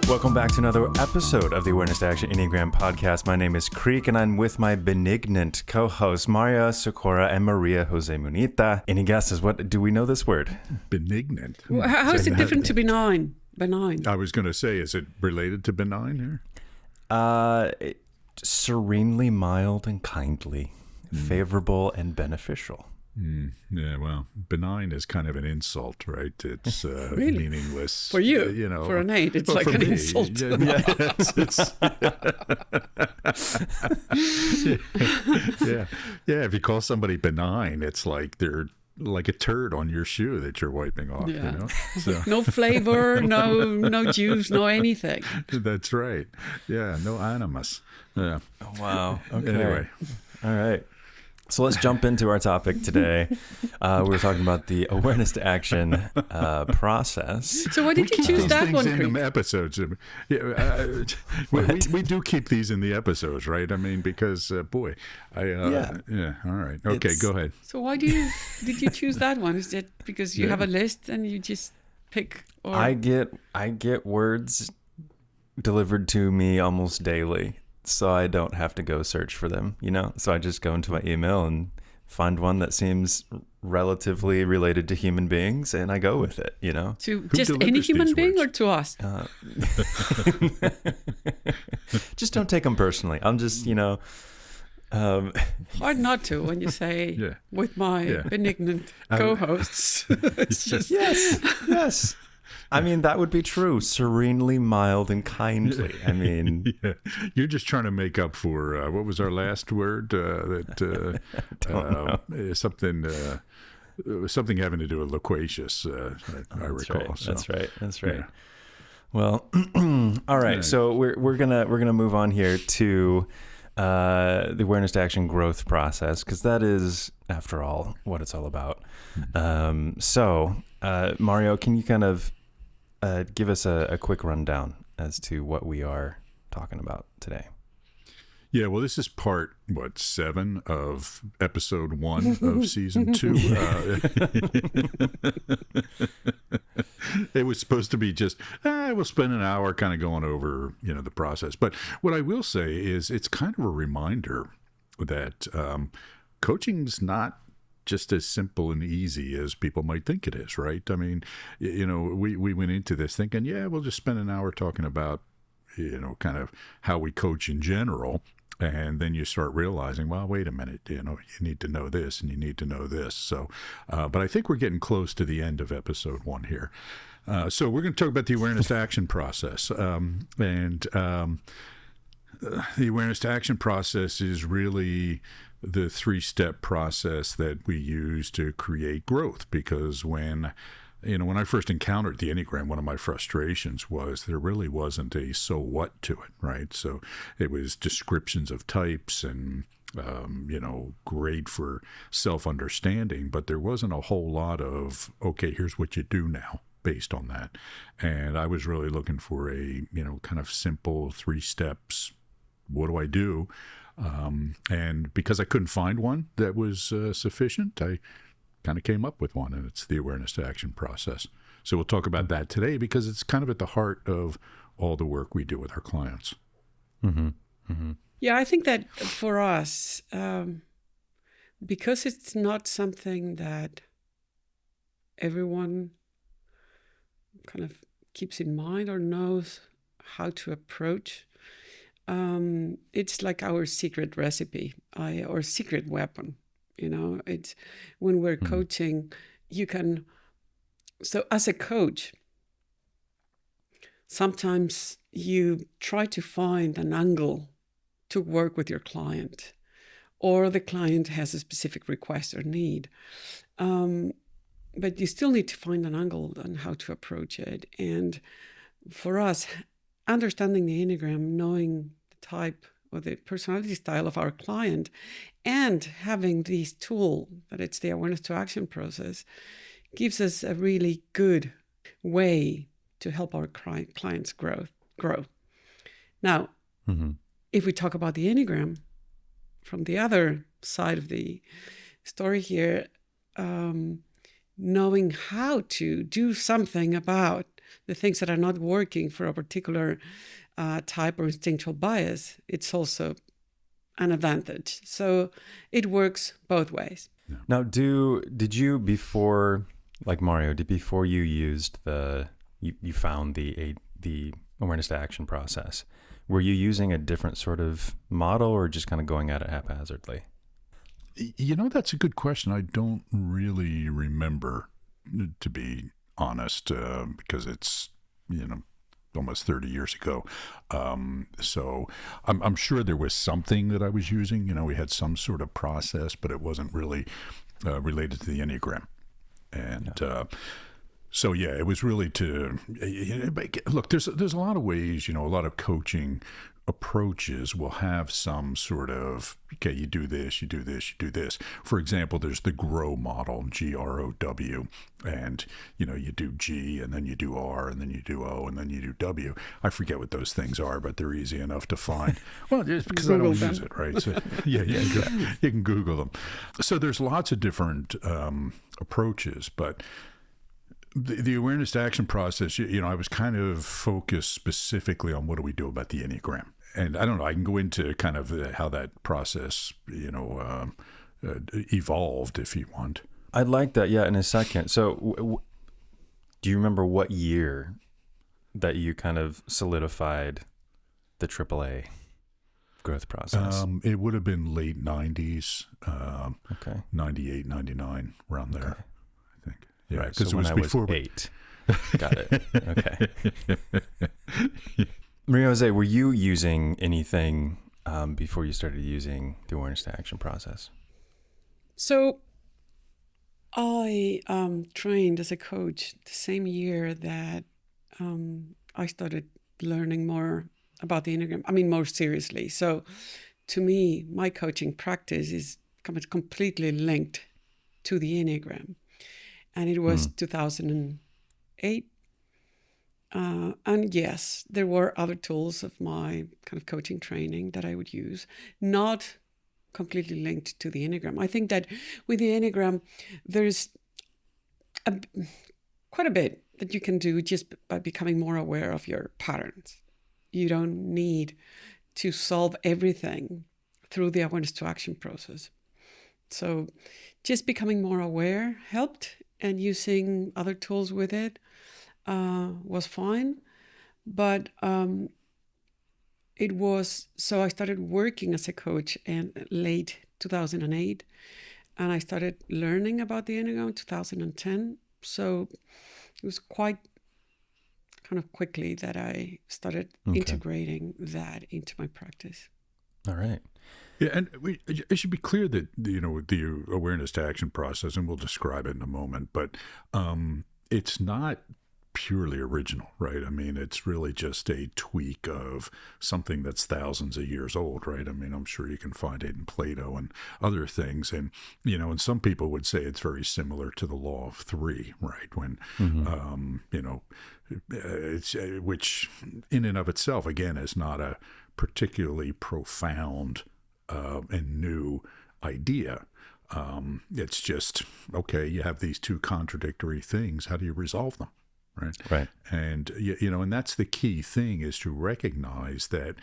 Welcome back to another episode of the Awareness to Action Enneagram podcast. My name is Creek, and I'm with my benignant co-hosts, María, Skora, and María, José, Munita. Any guesses? What do we know this word? Benignant. Well, how is it different to benign? Benign. I was going to say, is it related to benign here? Serenely mild and kindly, favorable and beneficial. Yeah, well, benign is kind of an insult, right? It's Really? meaningless. For you, for an 8, it's like an insult. Yeah, yeah. If you call somebody benign, it's like they're like a turd on your shoe that you're wiping off. Yeah. You know? So, No flavor, no juice, no anything. that's right. Yeah, no animus. Yeah. Oh, wow. Okay. Anyway. All right. So let's jump into our topic today. We're talking about the awareness to action process. So why did you choose that one, in Creek? the episodes. We do keep these in the episodes, right? I mean, because boy, yeah. All right. Okay, go ahead. So why did you choose that one? Is it because you have a list and you just pick? Or I get words delivered to me almost daily, so I don't have to go search for them, you know? So I just go into my email and find one that seems relatively related to human beings, and I go with it, you know? to just any human being words? or to us? Just don't take them personally. I'm just, Hard not to when you say with my benignant co-hosts. It's just yes. I mean, that would be true. Serenely mild and kindly. I mean, Yeah. You're just trying to make up for what was our last word? Something having to do with loquacious. I recall. right. So, That's right. yeah. Well, all right. So we're gonna move on here to the awareness to action growth process, because that is, after all, what it's all about. So, Mario, can you kind of give us a quick rundown as to what we are talking about today? Yeah, well, this is part, 7 of episode 1 of season 2. It was supposed to be just, we'll spend an hour kind of going over, the process. But what I will say is it's kind of a reminder that coaching's not just as simple and easy as people might think it is, right? I mean, we went into this thinking, we'll just spend an hour talking about, kind of how we coach in general. And then you start realizing, well, wait a minute, you need to know this and you need to know this. So, but I think we're getting close to the end of episode 1 here. So we're going to talk about the awareness to action process. The awareness to action process is really the 3-step process that we use to create growth. Because when I first encountered the Enneagram, one of my frustrations was there really wasn't a so what to it, right? So it was descriptions of types and, great for self-understanding, but there wasn't a whole lot of, okay, here's what you do now based on that. And I was really looking for a, kind of simple 3 steps. What do I do? And because I couldn't find one that was sufficient, I kind of came up with one, and it's the awareness to action process. So we'll talk about that today because it's kind of at the heart of all the work we do with our clients. Mm-hmm. Mm-hmm. Yeah, I think that for us, because it's not something that everyone kind of keeps in mind or knows how to approach, it's like our secret recipe or secret weapon. It's when we're coaching, so as a coach, sometimes you try to find an angle to work with your client, or the client has a specific request or need. But you still need to find an angle on how to approach it. And for us, understanding the Enneagram, knowing the type or the personality style of our client, and having this tool that it's the awareness to action process gives us a really good way to help our clients grow. Now, if we talk about the Enneagram from the other side of the story here, knowing how to do something about the things that are not working for a particular type or instinctual bias, it's also an advantage. So it works both ways. Yeah. Now, did you before, like Mario, before you used you found the awareness to action process, were you using a different sort of model or just kind of going at it haphazardly? That's a good question. I don't really remember, to be honest, because it's, almost 30 years ago. So I'm sure there was something that I was using. We had some sort of process, but it wasn't really related to the Enneagram. And so, yeah, it was really to look, there's a lot of ways, a lot of coaching approaches will have some sort of, okay, you do this, you do this, you do this. For example, there's the GROW model, GROW, and, you do G, and then you do R, and then you do O, and then you do W. I forget what those things are, but they're easy enough to find. Well, just because I don't use it, right? So, yeah, you can Google them. So there's lots of different approaches, but the awareness to action process, I was kind of focused specifically on what do we do about the Enneagram. And I don't know, I can go into kind of how that process, evolved if you want. I'd like that, yeah, in a second. So do you remember what year that you kind of solidified the AAA growth process? It would have been late 90s, okay. 98, 99, around there, Okay. I think. Yeah, right, because so it was before. 8. Got it. Okay. Maria Jose, were you using anything before you started using the awareness to action process? So I trained as a coach the same year that I started learning more about the Enneagram. I mean, more seriously. So to me, my coaching practice is completely linked to the Enneagram. And it was 2008. And yes, there were other tools of my kind of coaching training that I would use, not completely linked to the Enneagram. I think that with the Enneagram, there's quite a bit that you can do just by becoming more aware of your patterns. You don't need to solve everything through the awareness to action process. So just becoming more aware helped, and using other tools with it was fine. But it was, so I started working as a coach in late 2008, and I started learning about the Enneagram in 2010. So it was quite kind of quickly that I started integrating that into my practice. All right. Yeah, and it should be clear that, the awareness to action process, and we'll describe it in a moment, but it's not purely original, right? I mean, it's really just a tweak of something that's thousands of years old, right? I mean, I'm sure you can find it in Plato and other things. And, and some people would say it's very similar to the law of three, right? When, it's, which in and of itself, again, is not a particularly profound and new idea. It's just, okay, you have these two contradictory things. How do you resolve them? Right. And, and that's the key thing, is to recognize that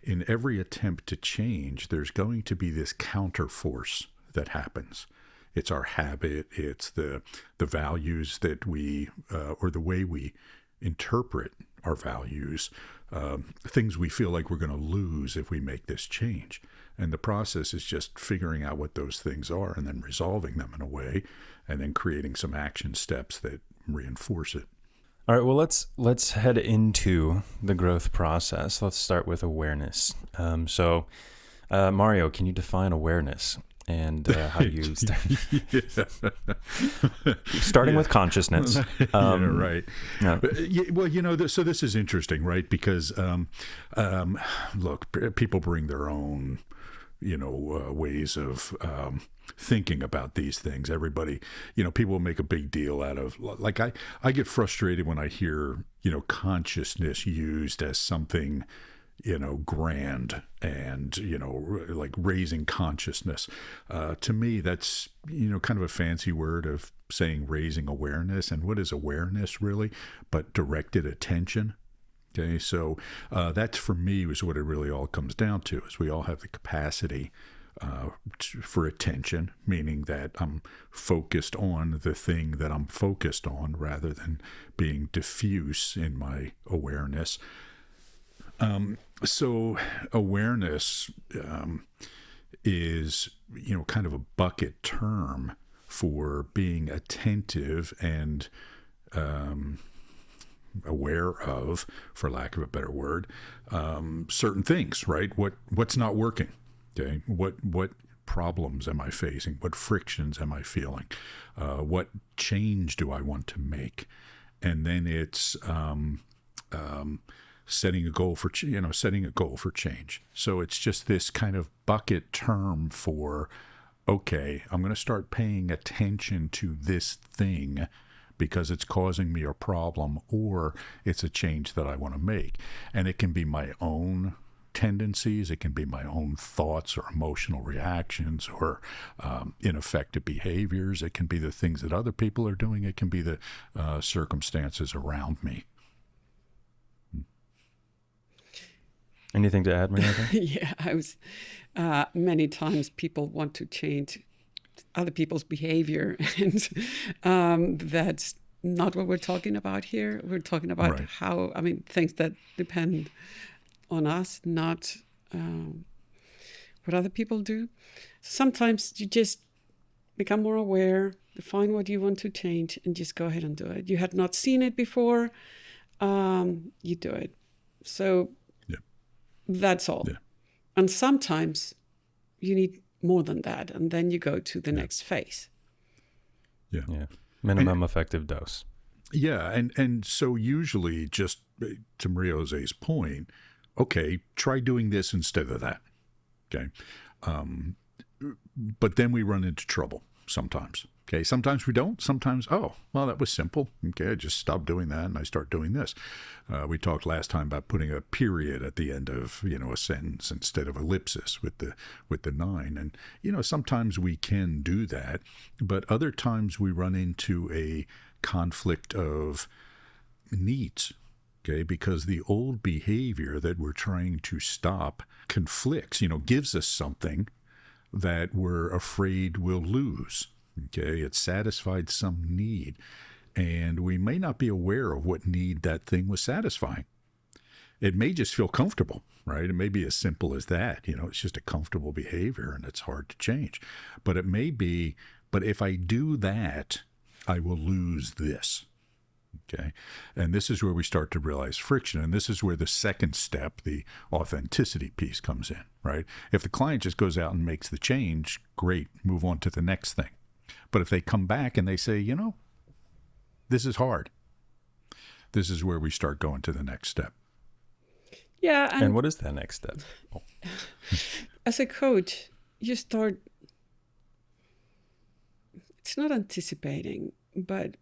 in every attempt to change, there's going to be this counter force that happens. It's our habit. It's the values that we, or the way we interpret our values, things we feel like we're going to lose if we make this change. And the process is just figuring out what those things are and then resolving them in a way, and then creating some action steps that reinforce it. All right, well, let's head into the growth process. Let's start with awareness. So, Mario, can you define awareness, and how do you start? Starting with consciousness. Right. Yeah. Well, so this is interesting, right? Because, look, people bring their own, ways of thinking about these things. Everybody, people make a big deal out of, like, I get frustrated when I hear, consciousness used as something, grand and, like raising consciousness. To me, that's, kind of a fancy word of saying raising awareness. And what is awareness really? But directed attention. Okay, so that's for me is what it really all comes down to, is we all have the capacity for attention, meaning that I'm focused on the thing that I'm focused on rather than being diffuse in my awareness. So awareness is, kind of a bucket term for being attentive and aware of, for lack of a better word, certain things, right? What's not working? Okay, what problems am I facing? What frictions am I feeling? What change do I want to make? And then it's setting a goal for change. So it's just this kind of bucket term for, okay, I'm going to start paying attention to this thing because it's causing me a problem, or it's a change that I want to make. And it can be my own tendencies, it can be my own thoughts or emotional reactions or ineffective behaviors. It can be the things that other people are doing. It can be the circumstances around me. Anything to add, María? Yeah, I was many times people want to change other people's behavior, and that's not what we're talking about here. We're talking about things that depend on us, not what other people do. Sometimes you just become more aware, define what you want to change, and just go ahead and do it. You had not seen it before, you do it. So that's all. Yeah. And sometimes you need more than that, and then you go to the next phase. Yeah. Minimum effective dose. Yeah, and so usually, just to María José's point, okay, try doing this instead of that. Okay, but then we run into trouble sometimes. Okay, sometimes we don't. Sometimes, oh, well, that was simple. Okay, I just stopped doing that and I start doing this. We talked last time about putting a period at the end of a sentence instead of ellipsis with the 9. And sometimes we can do that, but other times we run into a conflict of needs. Okay, because the old behavior that we're trying to stop conflicts. Gives us something that we're afraid we'll lose. Okay, it satisfied some need, and we may not be aware of what need that thing was satisfying. It may just feel comfortable, right? It may be as simple as that. It's just a comfortable behavior and it's hard to change. But it may be, but if I do that, I will lose this. Okay, and this is where we start to realize friction, and this is where the second step, the authenticity piece, comes in, right? If the client just goes out and makes the change, great, move on to the next thing. But if they come back and they say, this is hard, this is where we start going to the next step. Yeah. And what is that next step? Oh. As a coach, you start, it's not anticipating, but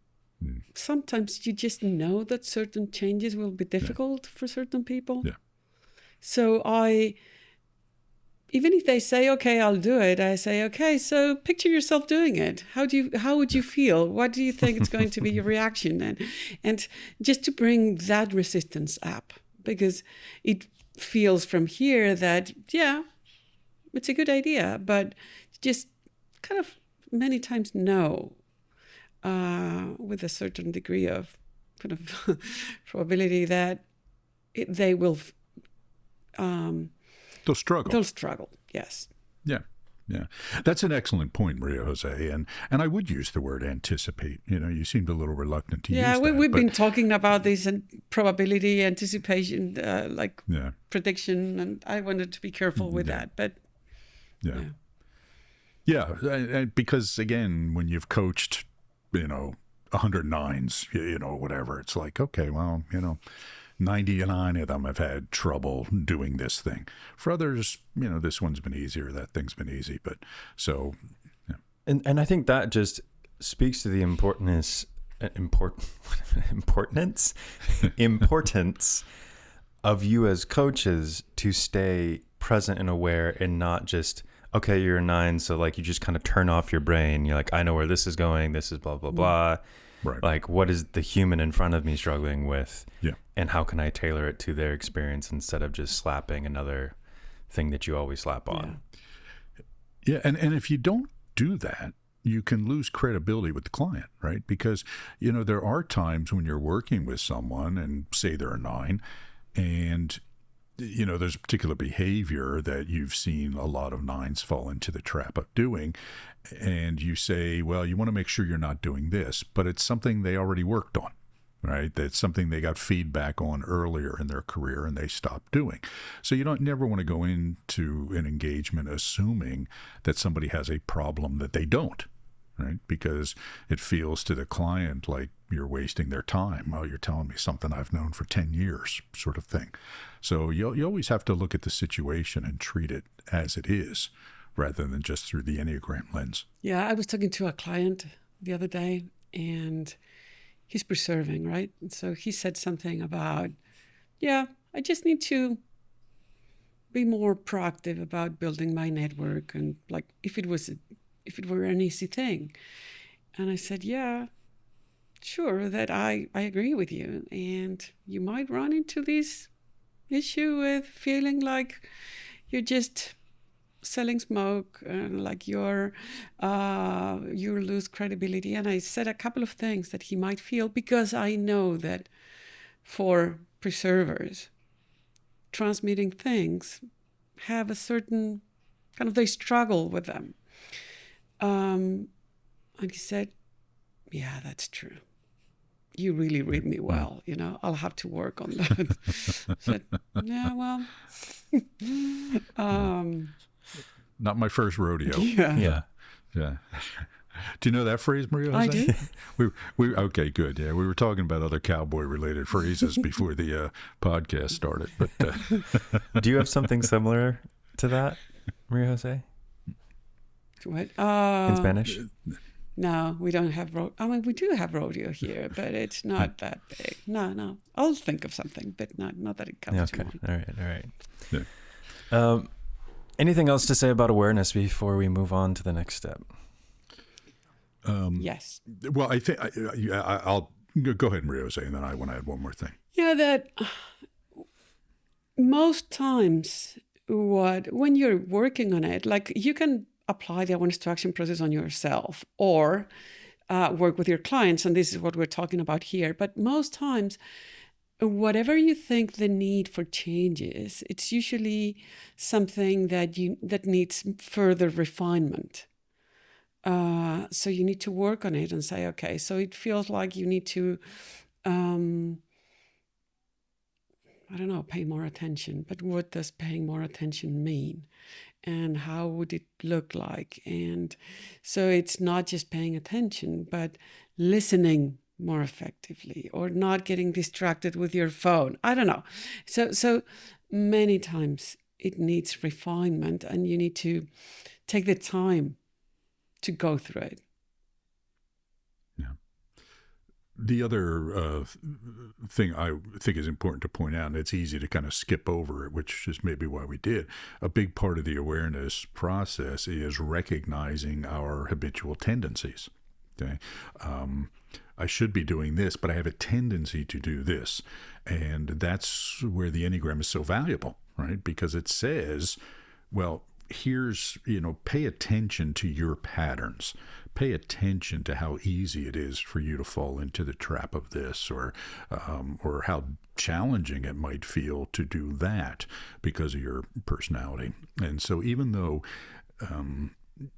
sometimes you just know that certain changes will be difficult for certain people. Yeah. So even if they say, okay, I'll do it, I say, okay, so picture yourself doing it. How would you feel? What do you think is going to be your reaction? And just to bring that resistance up, because it feels from here that, yeah, it's a good idea, but just kind of many times no, with a certain degree of kind of probability that they will they'll struggle. They'll struggle, yes. Yeah. That's an excellent point, María José. And I would use the word anticipate. You seemed a little reluctant to use that. Yeah, we've been talking about this and probability, anticipation, prediction, and I wanted to be careful with that. But Yeah, because again, when you've coached, 109s, whatever, it's like, okay, well, 99 of them have had trouble doing this thing. For others, this one's been easier, that thing's been easy. But so, yeah. And I think that just speaks to the importance of you as coaches to stay present and aware and not just, okay, you're a 9, so like you just kind of turn off your brain. You're like, I know where this is going. This is blah, blah, blah. Right. Like, what is the human in front of me struggling with? Yeah. And how can I tailor it to their experience instead of just slapping another thing that you always slap on? Yeah. And if you don't do that, you can lose credibility with the client, right? Because, there are times when you're working with someone and say they're a 9 and, there's a particular behavior that you've seen a lot of 9s fall into the trap of doing. And you say, well, you want to make sure you're not doing this, but it's something they already worked on, right? That's something they got feedback on earlier in their career and they stopped doing. So you don't never want to go into an engagement assuming that somebody has a problem that they don't, right? Because it feels to the client like you're wasting their time. Oh, you're telling me something I've known for 10 years, sort of thing. So you always have to look at the situation and treat it as it is, rather than just through the Enneagram lens. Yeah, I was talking to a client the other day, and he's preserving, right? And so he said something about, I just need to be more proactive about building my network, and like if it were an easy thing. And I said, yeah, sure, that I agree with you. And you might run into this issue with feeling like you're just selling smoke and like you lose credibility. And I said a couple of things that he might feel, because I know that for preservers, transmitting things have a certain kind of, they struggle with them. And he said, yeah, that's true. You really read me well, I'll have to work on that. I said, yeah, well, not my first rodeo. Yeah. Do you know that phrase, Maria? I do. We okay, good. Yeah, we were talking about other cowboy-related phrases before the podcast started. But do you have something similar to that, Maria Jose? What? In Spanish? No, we don't have we do have rodeo here, but it's not that big. No. I'll think of something, but not that it comes to mind. All right. Yeah. Anything else to say about awareness before we move on to the next step? Yes. Well, I think I'll go ahead, Maria, and then I want to add one more thing. Yeah, that most times when you're working on it, like you can apply the awareness to action process on yourself or work with your clients. And this is what we're talking about here. But most times, whatever you think the need for change is, it's usually something that needs further refinement. So you need to work on it and say, okay, so it feels like you need to, pay more attention. But what does paying more attention mean? And how would it look like? And so it's not just paying attention, but listening more effectively, or not getting distracted with your phone. I don't know. So many times it needs refinement, and you need to take the time to go through it. Yeah. The other thing I think is important to point out, and it's easy to kind of skip over it, which is maybe why we did, a big part of the awareness process is recognizing our habitual tendencies. Okay. I should be doing this, but I have a tendency to do this. And that's where the Enneagram is so valuable, right? Because it says, well, here's, pay attention to your patterns. Pay attention to how easy it is for you to fall into the trap of this, or how challenging it might feel to do that because of your personality. And so even though,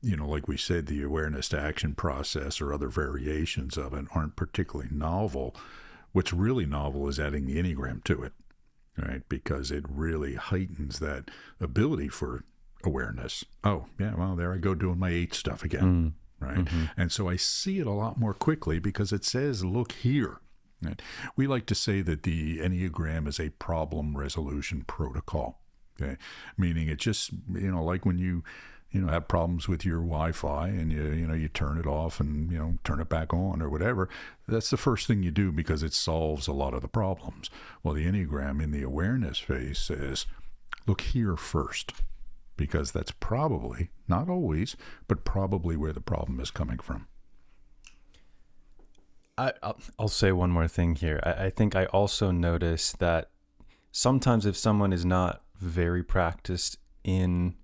like we said, the awareness to action process or other variations of it aren't particularly novel, what's really novel is adding the Enneagram to it, right? Because it really heightens that ability for awareness. Oh, yeah, well, there I go doing my 8 stuff again, right? Mm-hmm. And so I see it a lot more quickly because it says, look here. Right? We like to say that the Enneagram is a problem resolution protocol, okay? Meaning it just, like when you have problems with your Wi-Fi and you turn it off and, turn it back on or whatever, that's the first thing you do because it solves a lot of the problems. Well, the Enneagram in the awareness phase says, look here first, because that's probably, not always, but probably where the problem is coming from. I'll say one more thing here. I think I also notice that sometimes if someone is not very practiced in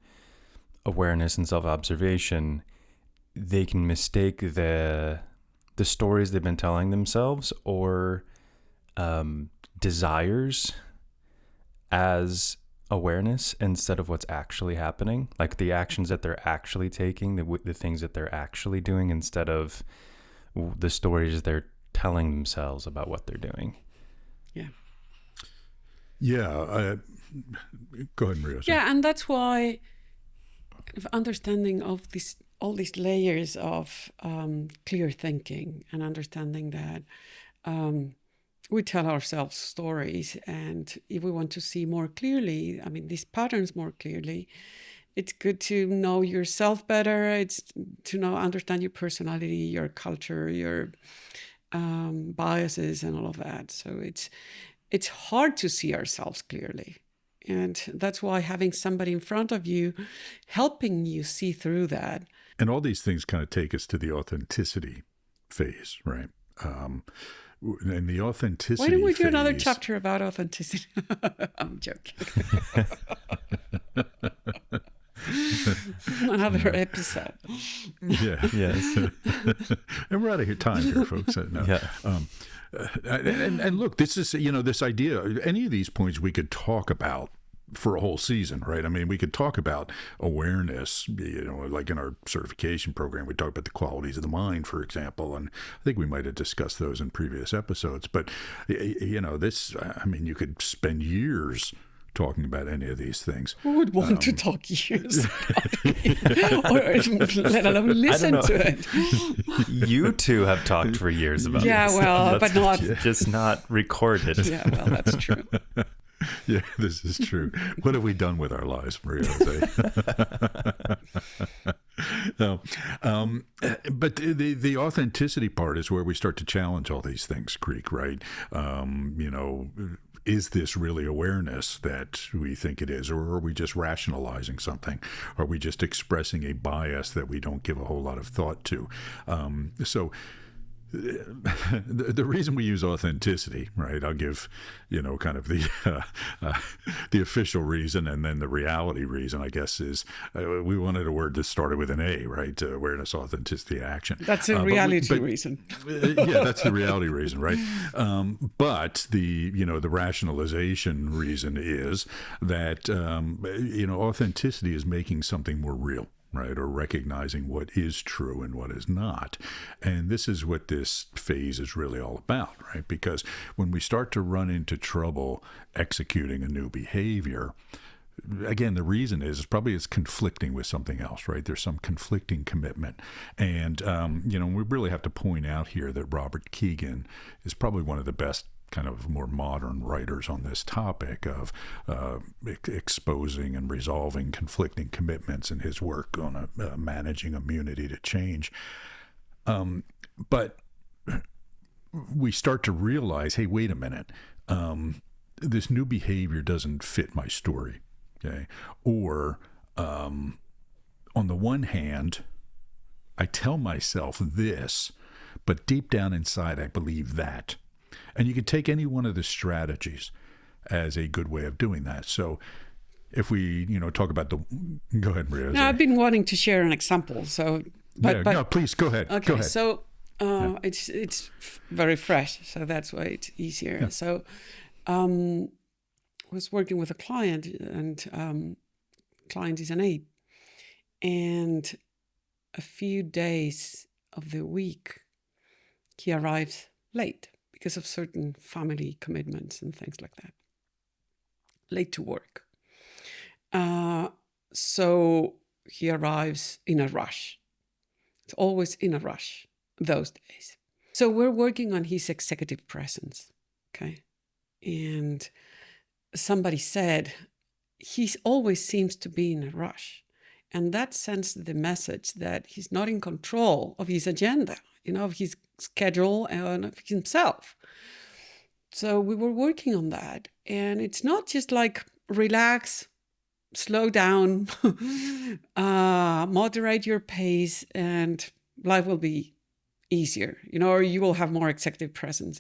awareness and self-observation, they can mistake the stories they've been telling themselves or desires as awareness instead of what's actually happening, like the actions that they're actually taking, the things that they're actually doing instead of the stories they're telling themselves about what they're doing. Yeah. Go ahead, María. Yeah, and that's why understanding of all these layers of clear thinking and understanding that we tell ourselves stories, and if we want to see more clearly, these patterns more clearly, it's good to know yourself better. It's to understand your personality, your culture, your biases, and all of that. So it's hard to see ourselves clearly. And that's why having somebody in front of you helping you see through that. And all these things kind of take us to the authenticity phase, right? And the authenticity Why don't we do phase, another chapter about authenticity? I'm joking. Another episode. Yeah. Yes. And we're out of time here, folks. No. Yeah. And look, this is, this idea, any of these points we could talk about for a whole season, right? We could talk about awareness, like in our certification program, we talk about the qualities of the mind, for example, and I think we might have discussed those in previous episodes. But, this, you could spend years talking about any of these things. Who would want to talk years about or let alone listen to it? You two have talked for years about yeah, this. well, but not just not recorded. Yeah, well, that's true. Yeah, this is true. What have we done with our lives, María? No, but the authenticity part is where we start to challenge all these things, Creek, right? Is this really awareness that we think it is, or are we just rationalizing something? Are we just expressing a bias that we don't give a whole lot of thought to? So the reason we use authenticity, right? I'll give, kind of the official reason, and then the reality reason, I guess, is we wanted a word that started with an A, right? Awareness, authenticity, action. That's a reality reason. Yeah, that's the reality reason, right? But the rationalization reason is that authenticity is making something more real. Right, or recognizing what is true and what is not. And this is what this phase is really all about, right? Because when we start to run into trouble executing a new behavior, again, the reason is probably it's conflicting with something else, right? There's some conflicting commitment. And, we really have to point out here that Robert Keegan is probably one of the best kind of more modern writers on this topic of exposing and resolving conflicting commitments in his work on managing immunity to change. But we start to realize, hey, wait a minute, this new behavior doesn't fit my story, okay? Or on the one hand, I tell myself this, but deep down inside, I believe that. And you can take any one of the strategies as a good way of doing that. So if we, talk about go ahead, María. No, I've been wanting to share an example. So, but no, please go ahead. Okay, go ahead. So it's very fresh, so that's why it's easier. Yeah. So I was working with a client, and client is an 8, and a few days of the week he arrives late because of certain family commitments and things like that. Late to work. So he arrives in a rush. It's always in a rush those days. So we're working on his executive presence, okay? And somebody said, he always seems to be in a rush. And that sends the message that he's not in control of his agenda, of his schedule and of himself. So we were working on that. And it's not just like relax, slow down, moderate your pace, and life will be easier, or you will have more executive presence.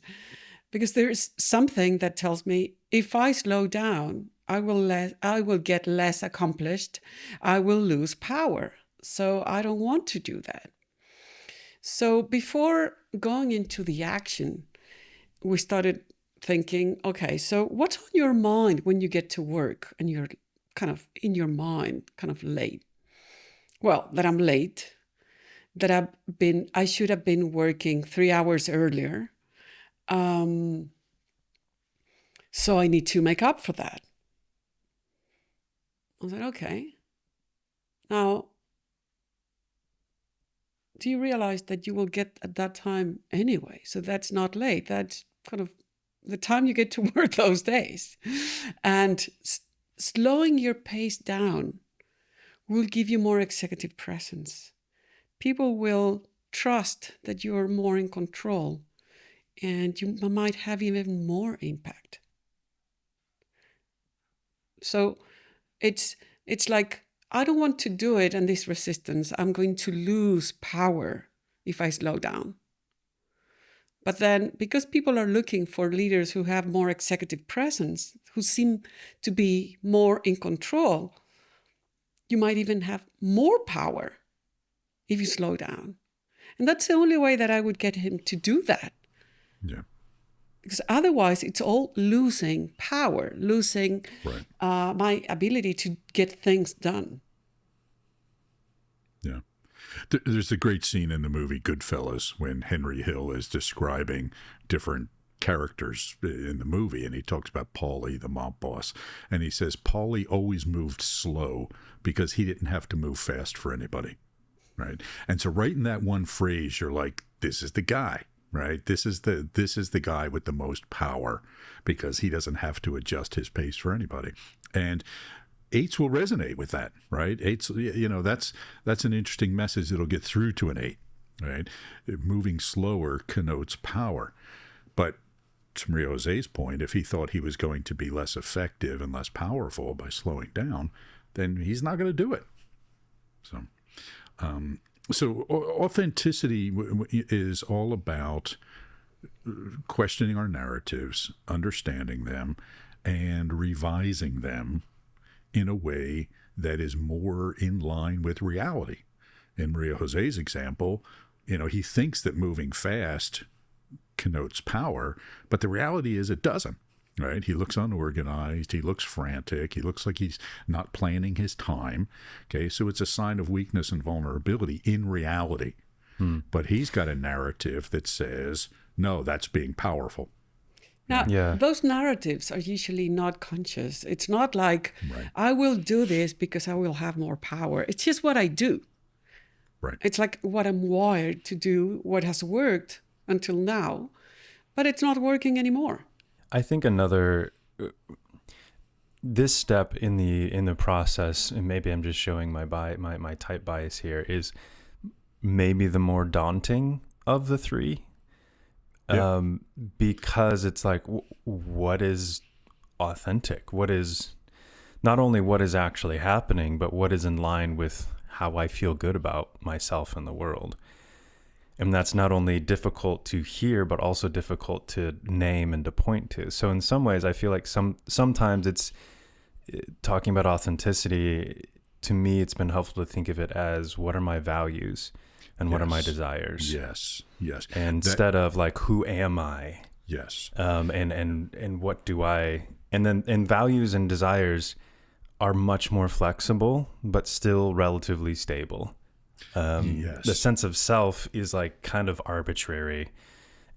Because there's something that tells me if I slow down, I will get less accomplished. I will lose power. So I don't want to do that. So before going into the action, we started thinking, okay, so what's on your mind when you get to work and you're kind of in your mind, kind of late? Well, that I'm late, that I should have been working 3 hours earlier. So I need to make up for that. I was like, okay. Now, do you realize that you will get at that time anyway? So that's not late. That's kind of the time you get to work those days. And slowing your pace down will give you more executive presence. People will trust that you are more in control, and you might have even more impact. So it's like, I don't want to do it, and this resistance, I'm going to lose power if I slow down. But then, because people are looking for leaders who have more executive presence, who seem to be more in control, you might even have more power if you slow down. And that's the only way that I would get him to do that. Yeah. Because otherwise, it's all losing power, losing my ability to get things done. Yeah. There's a great scene in the movie Goodfellas when Henry Hill is describing different characters in the movie, and he talks about Paulie, the mob boss, and he says Paulie always moved slow because he didn't have to move fast for anybody, right? And so right in that one phrase, you're like, this is the guy, right? This is the guy with the most power because he doesn't have to adjust his pace for anybody. And eights will resonate with that, right? Eights, that's an interesting message that'll get through to an 8, right? Moving slower connotes power. But to Maria José's point, if he thought he was going to be less effective and less powerful by slowing down, then he's not going to do it. So authenticity is all about questioning our narratives, understanding them, and revising them in a way that is more in line with reality. In Maria José's example, he thinks that moving fast connotes power, but the reality is it doesn't, right? He looks unorganized, he looks frantic, he looks like he's not planning his time. Okay, so it's a sign of weakness and vulnerability in reality. But he's got a narrative that says, no, that's being powerful. Now, those narratives are usually not conscious. It's not like, I will do this because I will have more power. It's just what I do. Right. It's like what I'm wired to do, what has worked until now, but it's not working anymore. I think this step in the process, and maybe I'm just showing my type bias here, is maybe the more daunting of the three. Because it's like, what is authentic? What is not only what is actually happening, but what is in line with how I feel good about myself and the world. And that's not only difficult to hear, but also difficult to name and to point to. So in some ways, I feel like sometimes it's talking about authenticity. To me, it's been helpful to think of it as, what are my values and what are my desires? Yes. Instead of like, who am I? Yes. And what do I? And values and desires are much more flexible, but still relatively stable. The sense of self is like kind of arbitrary,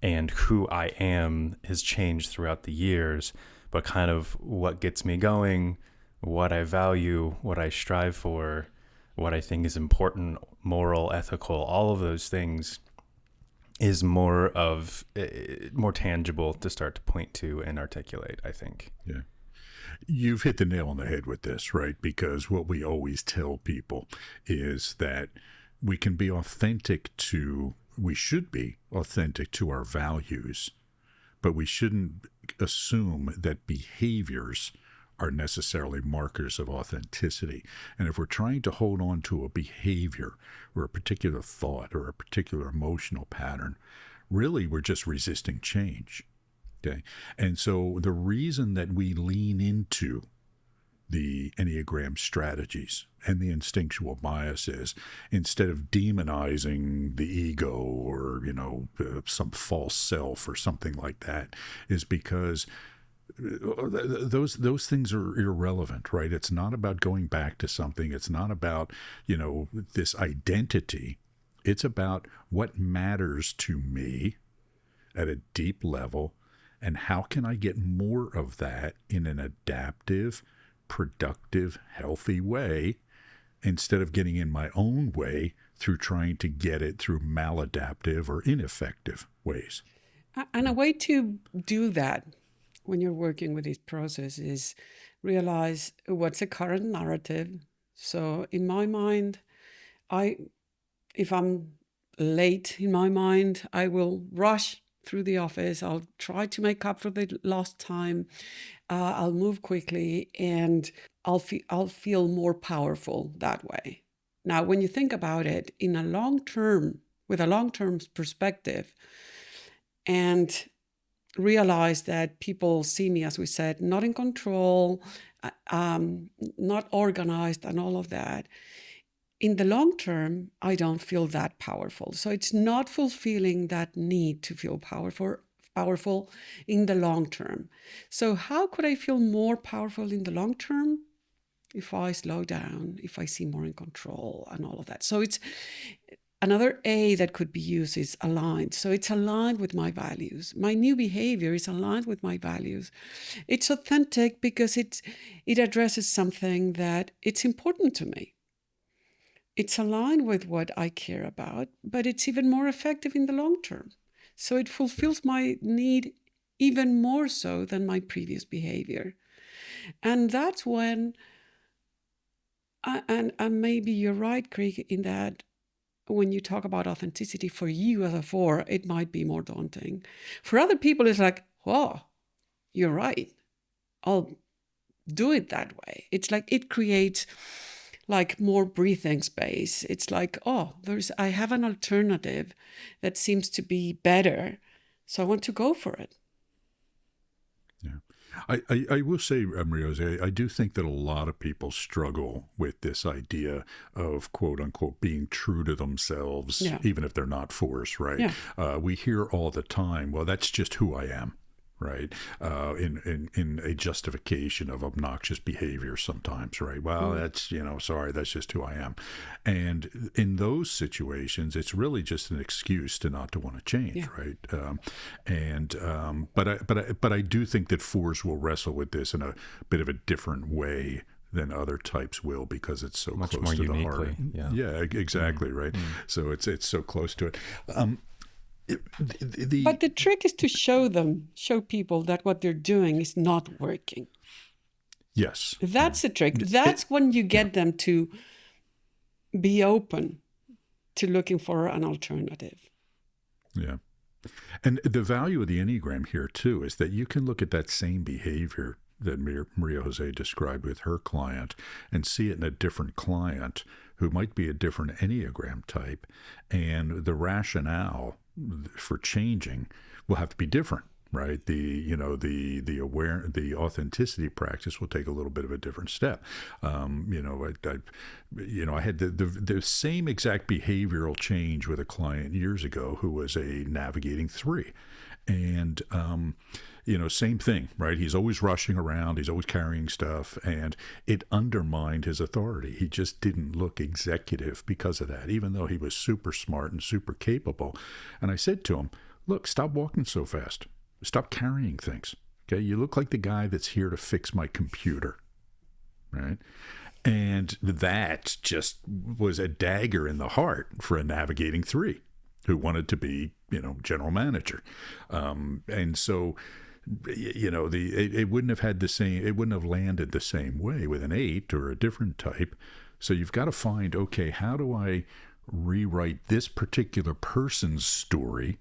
and who I am has changed throughout the years, but kind of what gets me going, what I value, what I strive for, what I think is important, moral, ethical, all of those things is more tangible to start to point to and articulate, I think. Yeah. You've hit the nail on the head with this, right? Because what we always tell people is that we should be authentic to our values, but we shouldn't assume that behaviors are necessarily markers of authenticity. And if we're trying to hold on to a behavior or a particular thought or a particular emotional pattern, really we're just resisting change. Okay. And so the reason that we lean into the Enneagram strategies and the instinctual biases, instead of demonizing the ego or, some false self or something like that, is because those things are irrelevant, right? It's not about going back to something. It's not about, this identity. It's about what matters to me at a deep level, and how can I get more of that in an adaptive, productive, healthy way, instead of getting in my own way through trying to get it through maladaptive or ineffective ways. And a way to do that when you're working with this process is realize what's the current narrative. So in my mind, if I'm late in my mind, I will rush through the office. I'll try to make up for the lost time. I'll move quickly, and I'll feel more powerful that way. Now, when you think about it with a long-term perspective, and realize that people see me, as we said, not in control, not organized, and all of that. In the long term, I don't feel that powerful. So it's not fulfilling that need to feel powerful in the long term. So how could I feel more powerful in the long term? If I slow down, if I seem more in control, and all of that. So it's another A that could be used is aligned. So it's aligned with my values. My new behavior is aligned with my values. It's authentic because it addresses something that it's important to me. It's aligned with what I care about, but it's even more effective in the long term. So it fulfills my need even more so than my previous behavior. And that's when, and maybe you're right, Creek, in that when you talk about authenticity for you as a 4, it might be more daunting. For other people, it's like, oh, you're right. I'll do it that way. It's like it creates like more breathing space. It's like, oh, I have an alternative that seems to be better, so I want to go for it. Yeah. I will say, María, I do think that a lot of people struggle with this idea of, quote unquote, being true to themselves, even if they're not 4s, right? Yeah. We hear all the time, well, that's just who I am. Right, in a justification of obnoxious behavior sometimes, right? Well, that's, sorry, that's just who I am. And in those situations, it's really just an excuse to not to want to change, right? But I do think that 4s will wrestle with this in a bit of a different way than other types will, because it's so much close more to uniquely, the heart. Yeah, exactly, right. So it's so close to it. But the trick is to show people that what they're doing is not working. Yes. That's the trick. That's when you get them to be open to looking for an alternative. Yeah. And the value of the Enneagram here, too, is that you can look at that same behavior that María José described with her client and see it in a different client who might be a different Enneagram type, and the rationale for changing will have to be different, right? The authenticity practice will take a little bit of a different step. I had the same exact behavioral change with a client years ago who was a navigating 3. And, same thing, right? He's always rushing around. He's always carrying stuff, and it undermined his authority. He just didn't look executive because of that, even though he was super smart and super capable. And I said to him, look, stop walking so fast. Stop carrying things. Okay. You look like the guy that's here to fix my computer. Right. And that just was a dagger in the heart for a navigating 3 who wanted to be, general manager. And so it wouldn't have had the same, it wouldn't have landed the same way with an 8 or a different type. So you've got to find, okay, how do I rewrite this particular person's story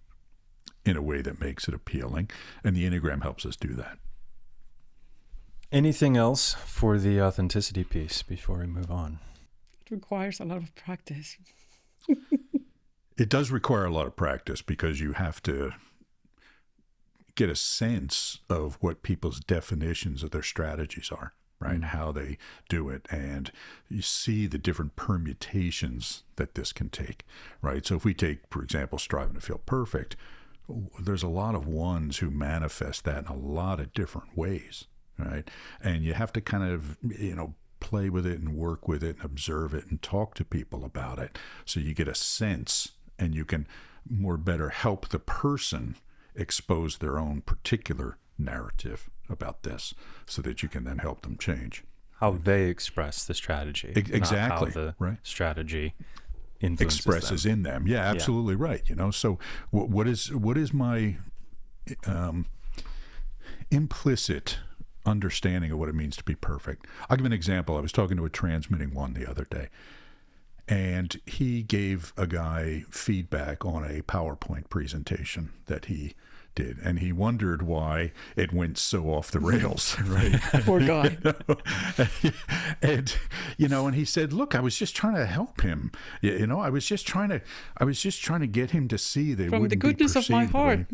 in a way that makes it appealing? And the Enneagram helps us do that. Anything else for the authenticity piece before we move on? It requires a lot of practice. It does require a lot of practice because you have to get a sense of what people's definitions of their strategies are, right? And how they do it. And you see the different permutations that this can take, right? So if we take, for example, striving to feel perfect, there's a lot of ones who manifest that in a lot of different ways, right? And you have to kind of, play with it and work with it and observe it and talk to people about it. So you get a sense and you can more better help the person expose their own particular narrative about this so that you can then help them change. How they express the strategy. Exactly. Not how the right. strategy influences expresses them. in them. Yeah, absolutely right. So what is my implicit understanding of what it means to be perfect? I'll give an example. I was talking to a transmitting one the other day, and he gave a guy feedback on a PowerPoint presentation that he did, and he wondered why it went so off the rails, right? Poor guy. And he said, "Look, I was just trying to help him. I was just trying to get him to see that from the goodness of my heart."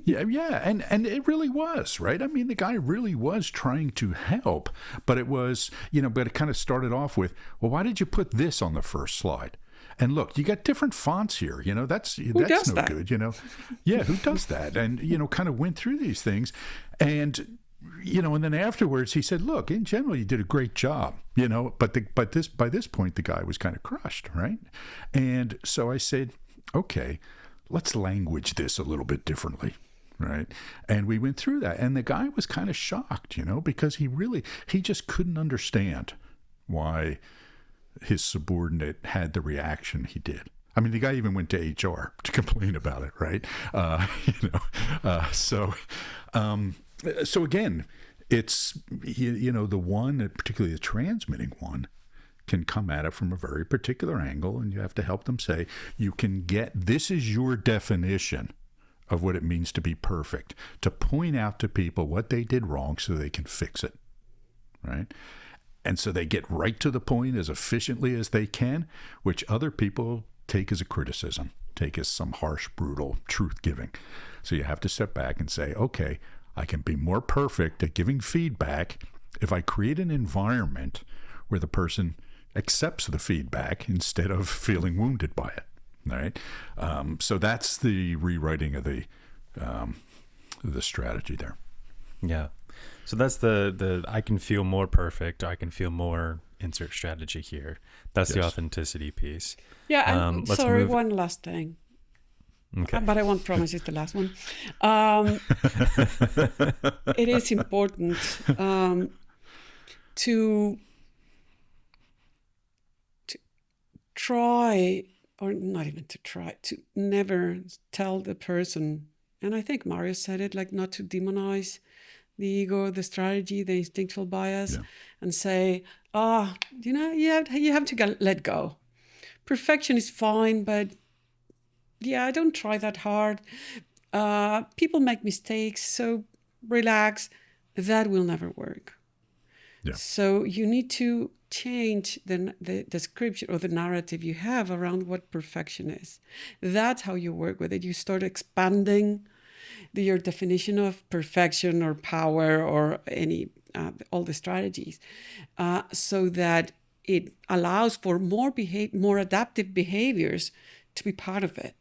Yeah, and it really was, right? I mean, the guy really was trying to help, but it was, but it kind of started off with, "Well, why did you put this on the first slide? And look, you got different fonts here. That's no good. Yeah, who does that?" And kind of went through these things, and and then afterwards he said, "Look, in general, you did a great job. But by this point, the guy was kind of crushed, right?" And so I said, "Okay, let's language this a little bit differently." Right. And we went through that, and the guy was kind of shocked, because he just couldn't understand why his subordinate had the reaction he did. I mean, the guy even went to HR to complain about it, right? So again, it's, the one, particularly the transmitting one, can come at it from a very particular angle, and you have to help them say, this is your definition of what it means to be perfect, to point out to people what they did wrong so they can fix it, right? And so they get right to the point as efficiently as they can, which other people take as a criticism, take as some harsh, brutal truth-giving. So you have to step back and say, okay, I can be more perfect at giving feedback if I create an environment where the person accepts the feedback instead of feeling wounded by it. All right. So that's the rewriting of the strategy there. Yeah. So that's the I can feel more perfect. I can feel more insert strategy here. That's the authenticity piece. Yeah. And sorry, one last thing. Okay. But I won't promise it's the last one. It is important to try, or not even to try, to never tell the person, and I think Mario said it, like not to demonize the ego, the strategy, the instinctual bias, and say, you have to let go. Perfection is fine, but I don't try that hard. People make mistakes, so relax. That will never work. Yeah. So you need to change the description or the narrative you have around what perfection is. That's how you work with it. You start expanding your definition of perfection or power or all the strategies, so that it allows for more adaptive behaviors to be part of it.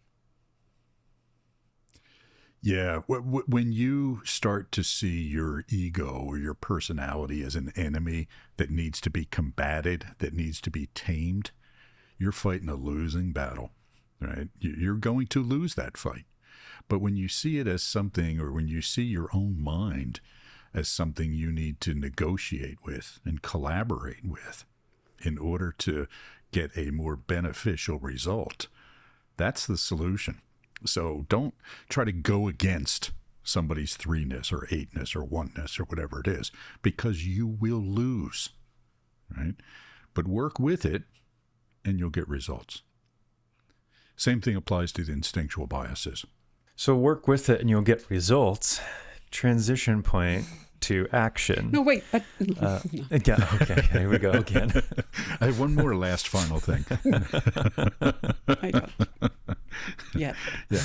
Yeah, when you start to see your ego or your personality as an enemy that needs to be combated, that needs to be tamed, you're fighting a losing battle, right? You're going to lose that fight. But when you see it as something, or when you see your own mind as something you need to negotiate with and collaborate with in order to get a more beneficial result, that's the solution. So don't try to go against somebody's 3-ness or 8-ness or 1-ness or whatever it is, because you will lose, right? But work with it and you'll get results. Same thing applies to the instinctual biases. So work with it and you'll get results. Transition point to action. No, wait, but... Yeah, okay, here we go again. I have one more last final thing. I don't. Yeah. Yeah.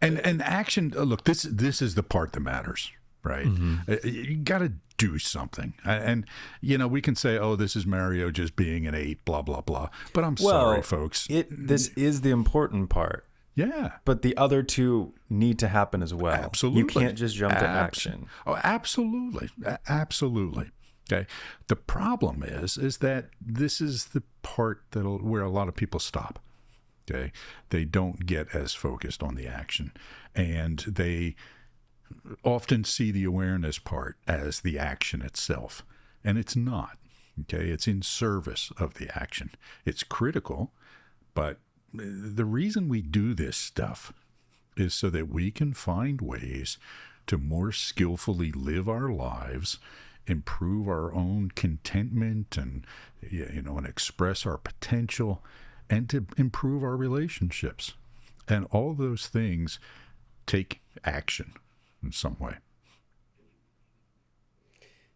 And action, look, this is the part that matters, right? Mm-hmm. You got to do something. And, we can say, oh, this is Mario just being an 8, blah, blah, blah. But I'm sorry, folks. This is the important part. Yeah. But the other two need to happen as well. Absolutely. You can't just jump to action. Oh, absolutely. Absolutely. Okay. The problem is that this is the part where a lot of people stop. Okay. They don't get as focused on the action, and they often see the awareness part as the action itself, and it's not. Okay. It's in service of the action. It's critical, but the reason we do this stuff is so that we can find ways to more skillfully live our lives, improve our own contentment, and and express our potential, and to improve our relationships. And all those things take action in some way.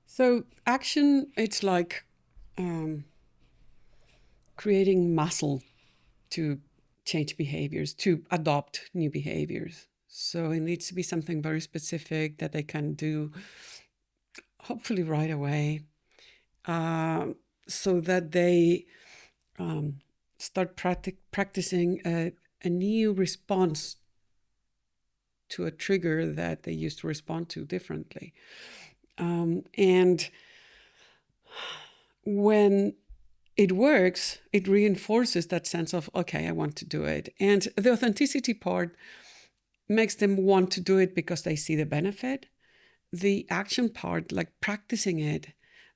So action, it's like creating muscle to change behaviors, to adopt new behaviors. So it needs to be something very specific that they can do, hopefully right away, so that they start practicing a new response to a trigger that they used to respond to differently. And when it works, it reinforces that sense of, okay, I want to do it. And the authenticity part makes them want to do it because they see the benefit. The action part, like practicing it,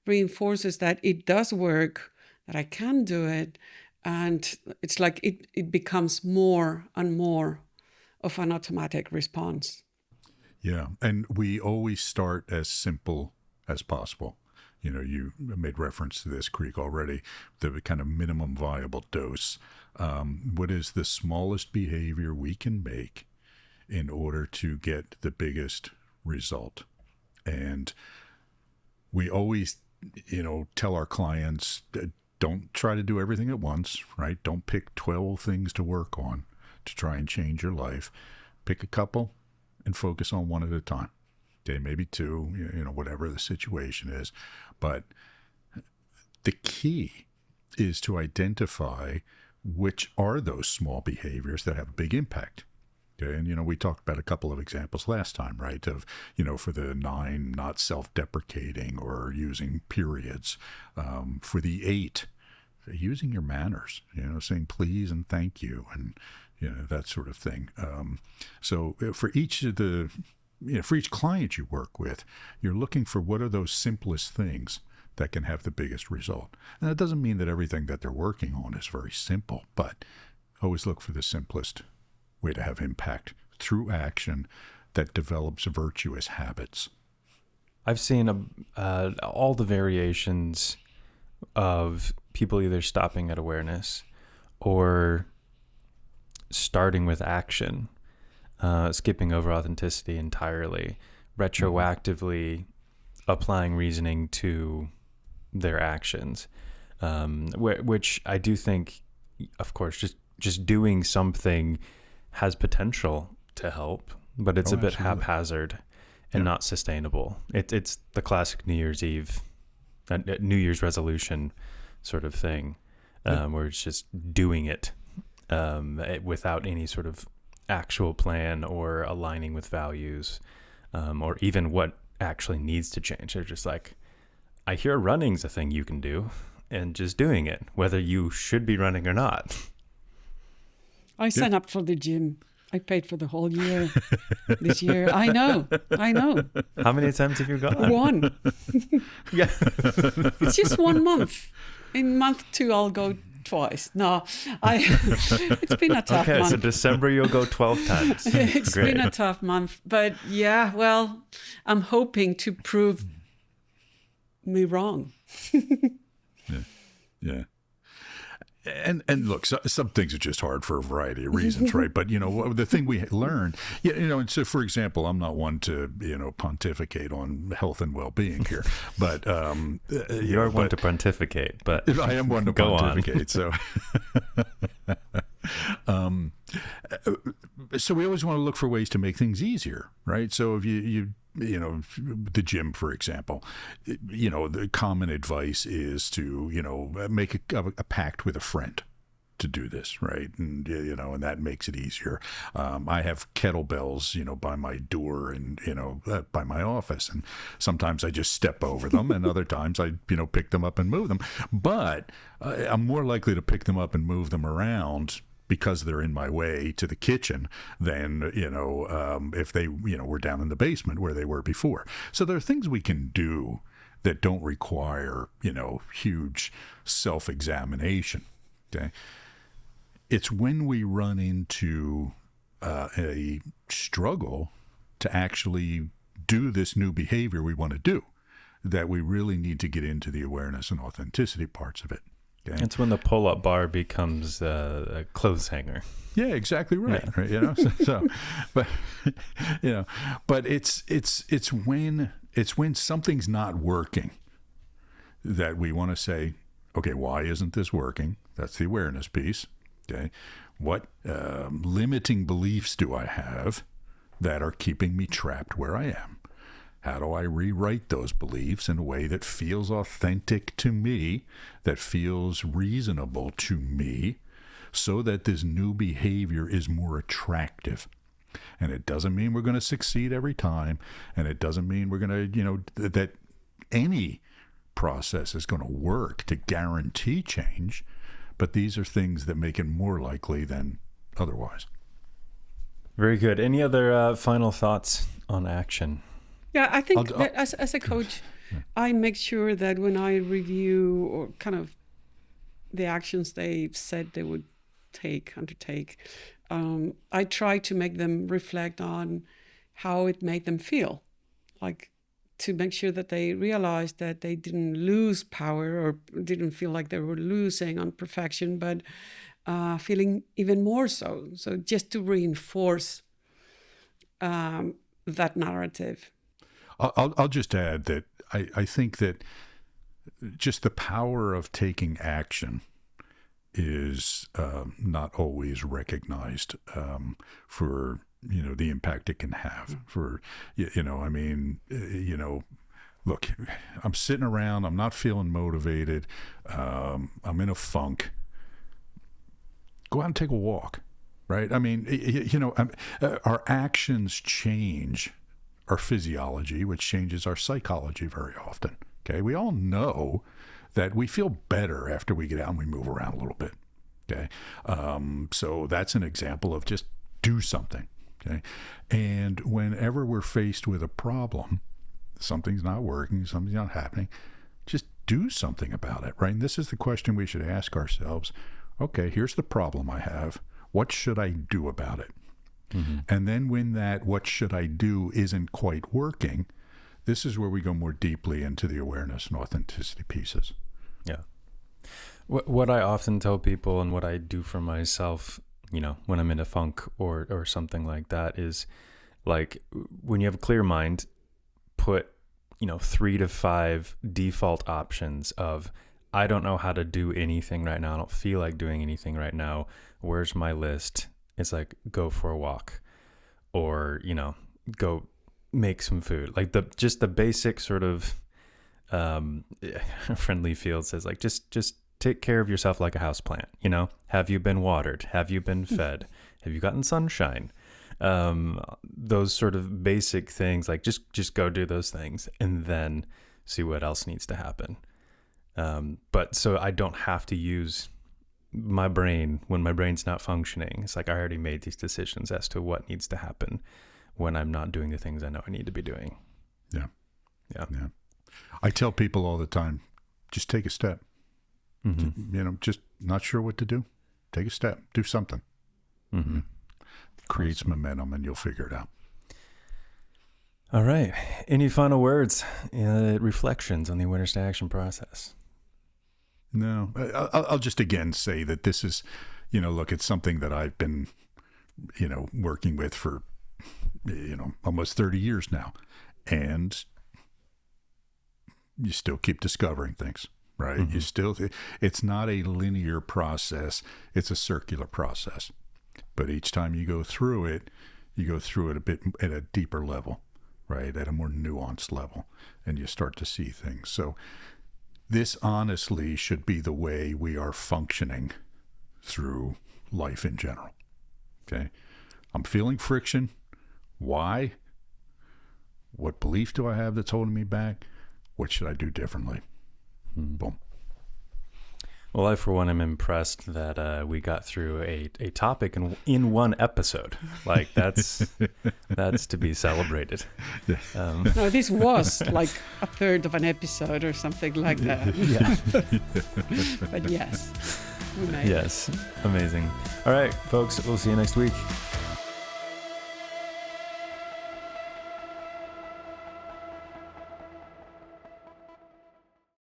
reinforces that it does work, that I can do it. And it's like it becomes more and more of an automatic response. Yeah. And we always start as simple as possible. You made reference to this, Creek, already, the kind of minimum viable dose. What is the smallest behavior we can make in order to get the biggest result? And we always, tell our clients, don't try to do everything at once, right? Don't pick 12 things to work on to try and change your life. Pick a couple and focus on one at a time. Okay, maybe 2, whatever the situation is. But the key is to identify which are those small behaviors that have a big impact. Okay, and we talked about a couple of examples last time, right? Of, for the 9, not self-deprecating or using periods. For the 8, using your manners, saying please and thank you, and that sort of thing. So for each of the for each client you work with, you're looking for what are those simplest things that can have the biggest result. And that doesn't mean that everything that they're working on is very simple, but always look for the simplest way to have impact through action that develops virtuous habits. I've seen all the variations of people either stopping at awareness or starting with action. Skipping over authenticity entirely, retroactively applying reasoning to their actions, which I do think, of course, just doing something has potential to help, but it's a bit haphazard and not sustainable. It's the classic New Year's Eve, New Year's resolution sort of thing, where it's just doing it without any sort of actual plan or aligning with values, or even what actually needs to change. They're just like, I hear running's a thing you can do, and just doing it, whether you should be running or not. I signed up for the gym. I paid for the whole year this year. I know. How many times have you gone? 1. Yeah. It's just 1 month. In month 2, I'll go twice. No, it's been a tough month. So December you'll go 12 times. It's been a tough month, but yeah, well, I'm hoping to prove me wrong. Yeah. And look, some things are just hard for a variety of reasons, right? But, the thing we learn, and so, for example, I'm not one to, pontificate on health and well-being here, but... You're one to pontificate, but... I am one to go pontificate, on. So we always want to look for ways to make things easier, right? So if you the gym, for example, the common advice is to, make a pact with a friend to do this, right? And, and that makes it easier. I have kettlebells, by my door and, by my office. And sometimes I just step over them and other times I, pick them up and move them. But I'm more likely to pick them up and move them around because they're in my way to the kitchen than, if they, were down in the basement where they were before. So there are things we can do that don't require, huge self-examination. Okay. It's when we run into a struggle to actually do this new behavior we want to do that we really need to get into the awareness and authenticity parts of it. Okay. It's when the pull-up bar becomes a clothes hanger. Yeah, exactly right. Yeah. Right, but it's when something's not working that we want to say, okay, why isn't this working? That's the awareness piece. Okay, what limiting beliefs do I have that are keeping me trapped where I am? How do I rewrite those beliefs in a way that feels authentic to me, that feels reasonable to me, so that this new behavior is more attractive? And it doesn't mean we're going to succeed every time, and it doesn't mean we're going to, that any process is going to work to guarantee change, but these are things that make it more likely than otherwise. Very good. Any other final thoughts on action? Yeah, I think that as a coach, I make sure that when I review or kind of the actions they've said they would undertake, I try to make them reflect on how it made them feel, like to make sure that they realize that they didn't lose power or didn't feel like they were losing on perfection, but feeling even more so. So just to reinforce that narrative. I'll just add that I think that just the power of taking action is not always recognized for the impact it can have. For look, I'm sitting around, I'm not feeling motivated, I'm in a funk. Go out and take a walk, right? I mean, our actions change our physiology, which changes our psychology very often. Okay, we all know that we feel better after we get out and we move around a little bit. Okay, so that's an example of just do something. Okay, and whenever we're faced with a problem, something's not working, something's not happening, just do something about it, right? And this is the question we should ask ourselves. Okay, here's the problem I have. What should I do about it? Mm-hmm. And then when that what should I do isn't quite working, this is where we go more deeply into the awareness and authenticity pieces. Yeah. What I often tell people and what I do for myself, when I'm in a funk or something like that is like when you have a clear mind, put, 3 to 5 default options of I don't know how to do anything right now. I don't feel like doing anything right now. Where's my list? It's like, go for a walk or, go make some food. Like the basic sort of Friendly Field says like, just take care of yourself like a houseplant. Have you been watered? Have you been fed? Have you gotten sunshine? Those sort of basic things, like just go do those things and then see what else needs to happen. But so I don't have to use my brain when my brain's not functioning. It's like I already made these decisions as to what needs to happen when I'm not doing the things I know I need to be doing. Yeah. Yeah. I tell people all the time, just take a step. Mm-hmm. not sure what to do, take a step, do something. Mm-hmm. Creates momentum, and you'll figure it out. All right. Any final words, reflections on the awareness to action process? No, I'll just again say that this is, look, it's something that I've been, working with for, almost 30 years now. And you still keep discovering things, right? Mm-hmm. It's not a linear process. It's a circular process. But each time you go through it a bit at a deeper level, right? At a more nuanced level, and you start to see things. So this honestly should be the way we are functioning through life in general. Okay. I'm feeling friction. Why? What belief do I have that's holding me back? What should I do differently? Boom. Well, I, for one, am impressed that we got through a topic in one episode. Like, that's to be celebrated. No, this was like a third of an episode or something like that. Yeah. But yes, we made it. Yes, amazing. All right, folks, we'll see you next week.